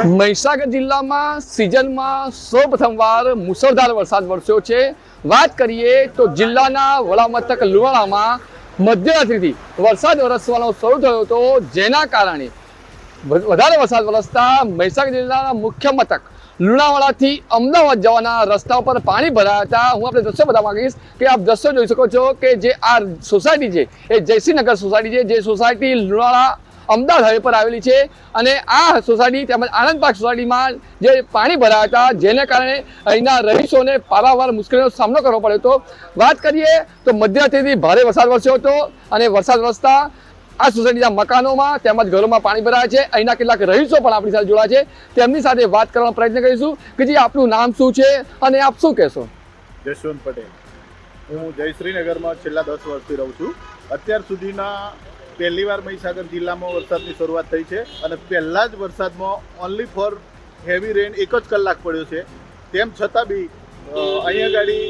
મહીસાગર જિલ્લામાં સિઝનમાં સૌપ્રથમવાર મુસળધાર વરસાદ વરસ્યો છે। વાત કરીએ તો જિલ્લાના વડામથક લુણાવાડામાં મધ્યરાત્રિથી વરસાદ વરસવાનો શરૂ થયો હતો, જેના કારણે વધારે વરસાદ વરસતા મહીસાગર જિલ્લાના મુખ્ય મથક લુણાવાડાથી અમદાવાદ જવાના રસ્તા પર પાણી ભરાયા હતા। હું આપણે દ્રશ્ય બતાવવા માંગીશ કે આપ દ્રશ્યો જોઈ શકો છો કે જે આ સોસાયટી છે એ જયસિંહનગર સોસાયટી છે, જે સોસાયટી લુણાવાડા અમદાવાદ હાઈવે પર આવેલી છે અને આ સોસાયટી તેમજ આનંદ પાર્ક સોસાયટીમાં જે પાણી ભરાયા હતા, જેને કારણે અહીંના રહીશોને પારાવાર મુશ્કેલીનો સામનો કરવો પડ્યો હતો। વાત કરીએ તો મધ્યરાત્રિથી ભારે વરસાદ વરસ્યો હતો અને વરસાદ વરસતા આ સોસાયટીના મકાનોમાં તેમજ ઘરોમાં પાણી ભરાયા છે। અહીંના કેટલાક રહીશો પણ આપણી સાથે જોડાયા છે, તેમની સાથે વાત કરવાનો પ્રયત્ન કરીશું કે જી આપનું નામ શું છે અને આપ શું કહેશો? જશવંત પટેલ। હું જયશ્રીનગરમાં છેલ્લા 10 વર્ષથી રહું છું। અત્યાર સુધીના પહેલી વાર મહીસાગર જિલ્લામાં વરસાદની શરૂઆત થઈ છે અને પહેલા જ વરસાદમાં ઓનલી ફોર હેવી રેન 1 જ કલાક પડ્યો છે। તેમ છતાં બી અહીંયા ગાડી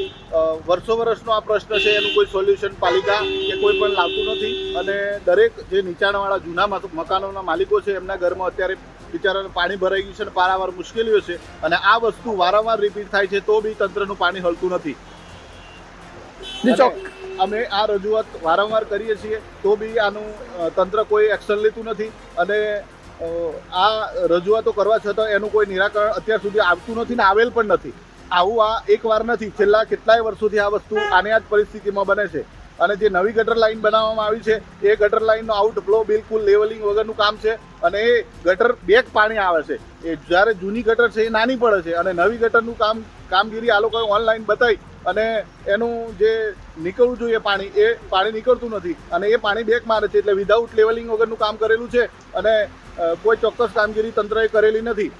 વર્ષો વર્ષનો આ પ્રશ્ન છે, એનું કોઈ સોલ્યુશન પાલિકા કે કોઈ પણ લાવતું નથી અને દરેક જે નીચાણવાળા જૂના મકાનોના માલિકો છે એમના ઘરમાં અત્યારે બિચારાને પાણી ભરાઈ ગયું છે અને પારાવાર મુશ્કેલીઓ છે અને આ વસ્તુ વારંવાર રિપીટ થાય છે તો બી તંત્રનું પાણી હલતું નથી। અમે આ રજૂઆત વારંવાર કરીએ છીએ તો બી આનું તંત્ર કોઈ એક્શન લેતું નથી અને આ રજૂઆતો કરવા છતાં એનું કોઈ નિરાકરણ અત્યાર સુધી આવતું નથી ને આવેલ પણ નથી। આવું આ એક વાર નથી, છેલ્લા કેટલાય વર્ષોથી આ વસ્તુ આની આ જ પરિસ્થિતિમાં બને છે અને જે નવી ગટર લાઈન બનાવવામાં આવી છે એ ગટર લાઈનનો આઉટફ્લો બિલકુલ લેવલિંગ વગરનું કામ છે અને એ ગટર બેક પાણી આવે છે। એ જ્યારે જૂની ગટર છે એ નાની પડે છે અને નવી ગટરનું કામગીરી આ લોકોએ ઓનલાઈન બતાવી અને એનું જે નીકળવું જોઈએ પાણી એ પાણી નીકળતું નથી અને એ પાણી બેક મારે છે। એટલે વિધાઉટ લેવલિંગ વગરનું કામ કરેલું છે અને કોઈ ચોક્કસ કામગીરી તંત્રએ કરેલી નથી।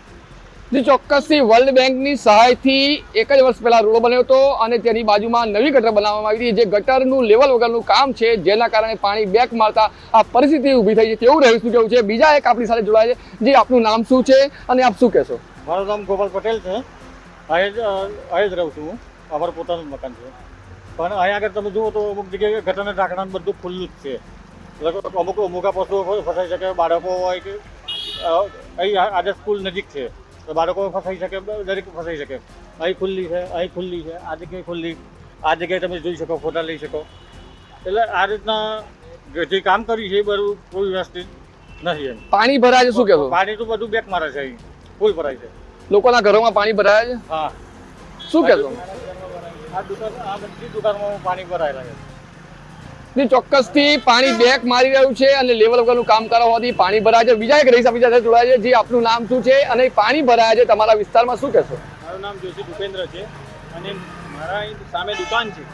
જે ચોક્કસથી વર્લ્ડ બેંકની સહાયથી 1 જ વર્ષ પહેલા રોડ બન્યો હતો અને તેની બાજુમાં નવી ગટર બનાવવામાં આવી હતી, જે ગટરનું લેવલ વગરનું કામ છે, જેના કારણે પાણી બેક મારતા આ પરિસ્થિતિ ઊભી થઈ છે તેવું રહીશું કેવું છે। બીજા એક આપણી સાથે જોડાય છે, જે આપનું નામ શું છે અને આપ શું કહેશો? મારું નામ ગોપાલ પટેલ છે। અહીં જ રહું છું હું, અમારું પોતાનું મકાન છે, પણ અહીંયા આગળ તમે જુઓ તો અમુક જગ્યાએ ગટરના ઢાંકણાનું બધું ખુલ્લું જ છે। અમુક મૂકા પશુઓ ફસાઈ શકે, બાળકો હોય કે અહીં આજે સ્કૂલ નજીક છે તો બાળકો ફસાઈ શકે, દરેક ફસાઈ શકે। અહીં ખુલ્લી છે, અહીં ખુલ્લી છે, આ જગ્યાએ ખુલ્લી, આ જગ્યાએ તમે જોઈ શકો, ફોટા લઈ શકો। એટલે આ રીતના જે કામ કર્યું છે એ બધું કોઈ વ્યવસ્થિત નથી એમ। પાણી ભરાય છે, શું કહેશો? પાણી તો બધું બેક મારે છે, અહીં ફૂલ ભરાય છે। લોકોના ઘરોમાં પાણી ભરાયા છે, હા, શું કહેશો? આ બધી દુકાનમાં પાણી ભરાયેલા છે। ચોક્કસથી પાણી બેક મારી રહ્યું છે અને લેવલ વગરનું કામ હોવાથી પાણી ભરાય છે। બીજા એક રહીશ આપણી સાથે જોડાય છે, જે આપનું નામ શું છે અને પાણી ભરાયા છે તમારા વિસ્તારમાં, શું કહેશો? મારું નામ જોશી ભૂપેન્દ્ર છે અને મારા અહીં સામે દુકાન છે,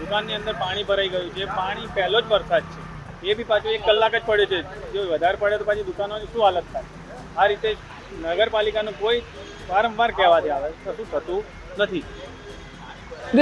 દુકાનની અંદર પાણી ભરાઈ ગયું છે। પાણી પહેલો જ વરસાદ છે, એ બી પાછો 1 કલાક જ પડ્યો છે, જો વધારે પડે તો પાછી દુકાનોની શું હાલત થાય? આ રીતે નગરપાલિકાનું કોઈ વારંવાર કહેવાથી આવે, કશું થતું નથી।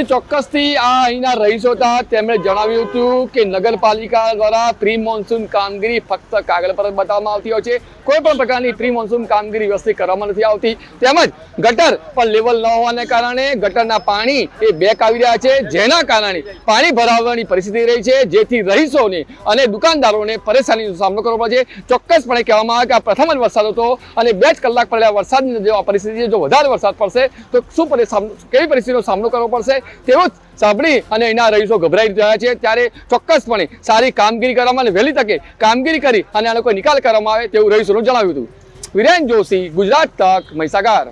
ચોક્કસથી આ અહીંના રહીશો હતા, તેમણે જણાવ્યું હતું કે નગરપાલિકા દ્વારા પ્રી મોન્સૂન કામગીરી ફક્ત કાગળ પર બતાવવામાં આવતી હોય છે, કોઈ પણ પ્રકારની પ્રી મોન્સૂન કામગીરી વ્યવસ્થિત કરવામાં નથી આવતી। તેમજ ગટર પણ લેવલ ન હોવાને કારણે ગટરના પાણી એ બેક આવી રહ્યા છે, જેના કારણે પાણી ભરાવાની પરિસ્થિતિ રહી છે, જેથી રહીશોને અને દુકાનદારોને પરેશાનીનો સામનો કરવો પડે છે। ચોક્કસપણે કહેવામાં આવે કે આ પ્રથમ જ વરસાદ હતો અને 2 જ કલાક પડેલા વરસાદની જો આ પરિસ્થિતિ, જો વધારે વરસાદ પડશે તો શું કેવી પરિસ્થિતિનો સામનો કરવો પડશે તેવું સાંભળી અને અહીંના રહીશો ગભરાઈ રહ્યા છે। ત્યારે ચોક્કસપણે સારી કામગીરી કરવામાં અને વહેલી તકે કામગીરી કરી અને આનો કોઈ નિકાલ કરવામાં આવે તેવું રહીશોનું જણાવ્યું હતું। વિરેન જોશી, ગુજરાત તક, મહીસાગર।